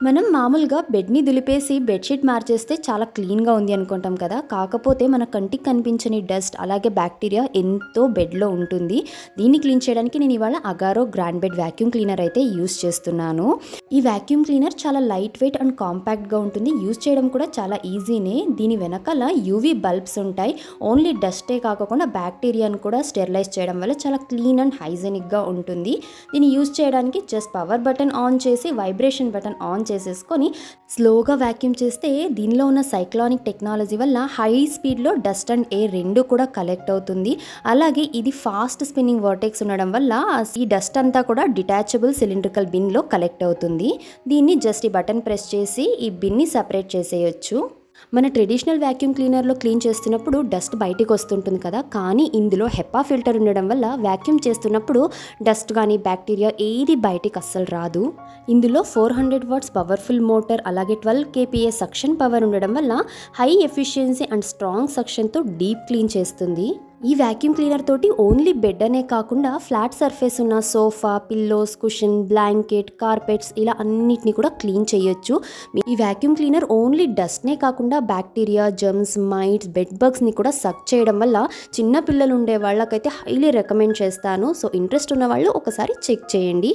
మనం మామూలుగా బెడ్ని దులిపేసి బెడ్షీట్ మార్చేస్తే చాలా క్లీన్గా ఉంది అనుకుంటాం కదా. కాకపోతే మన కంటికి కనిపించని డస్ట్ అలాగే బ్యాక్టీరియా ఎంతో బెడ్లో ఉంటుంది. దీన్ని క్లీన్ చేయడానికి నేను ఇవాళ Agaro grand bed vacuum cleaner అయితే యూస్ చేస్తున్నాను. ఈ వ్యాక్యూమ్ క్లీనర్ చాలా లైట్ వెయిట్ అండ్ కాంపాక్ట్గా ఉంటుంది. యూస్ చేయడం కూడా చాలా ఈజీనే. దీని వెనకాల యూవీ బల్బ్స్ ఉంటాయి. ఓన్లీ డస్టే కాకుండా బ్యాక్టీరియాను కూడా స్టెరిలైజ్ చేయడం వల్ల చాలా క్లీన్ అండ్ హైజెనిక్గా ఉంటుంది. దీన్ని యూస్ చేయడానికి జస్ట్ పవర్ బటన్ ఆన్ చేసి వైబ్రేషన్ బటన్ ఆన్ చేసేసుకొని స్లోగా వ్యాక్యూమ్ చేస్తే దీనిలో ఉన్న సైక్లానిక్ టెక్నాలజీ వల్ల హై స్పీడ్లో డస్ట్ అండ్ ఎయిర్ రెండు కూడా కలెక్ట్ అవుతుంది. అలాగే ఇది ఫాస్ట్ స్పిన్నింగ్ వర్టెక్స్ ఉండడం వల్ల ఈ డస్ట్ అంతా కూడా డిటాచబుల్ సిలిండ్రికల్ బిన్లో కలెక్ట్ అవుతుంది. దీన్ని జస్ట్ ఈ బటన్ ప్రెస్ చేసి ఈ బిన్ని సపరేట్ చేసేయచ్చు. మన ట్రెడిషనల్ వ్యాక్యూమ్ క్లీనర్లో క్లీన్ చేస్తున్నప్పుడు డస్ట్ బయటికి వస్తుంటుంది కదా, కానీ ఇందులో హెపా ఫిల్టర్ ఉండడం వల్ల వ్యాక్యూమ్ చేస్తున్నప్పుడు డస్ట్ కానీ బ్యాక్టీరియా ఏది బయటికి అస్సలు రాదు. ఇందులో 400 వాట్స్ పవర్ఫుల్ మోటార్ అలాగే 12 kPa సక్షన్ పవర్ ఉండడం వల్ల హై ఎఫిషియన్సీ అండ్ స్ట్రాంగ్ సక్షన్తో డీప్ క్లీన్ చేస్తుంది. ఈ వ్యాక్యూమ్ క్లీనర్ తోటి ఓన్లీ బెడ్ అనే కాకుండా ఫ్లాట్ సర్ఫేస్ ఉన్న sofa, pillows, cushion, blanket, carpets ఇలా అన్నిటిని కూడా క్లీన్ చేయొచ్చు. ఈ వ్యాక్యూమ్ క్లీనర్ ఓన్లీ డస్ట్నే కాకుండా బ్యాక్టీరియా, జర్మ్స్, మైట్స్, బెడ్ బగ్స్ని కూడా సక్ చేయడం వల్ల చిన్న పిల్లలు ఉండే వాళ్ళకైతే హైలీ రికమెండ్ చేస్తాను. సో ఇంట్రెస్ట్ ఉన్న వాళ్ళు ఒకసారి చెక్ చేయండి.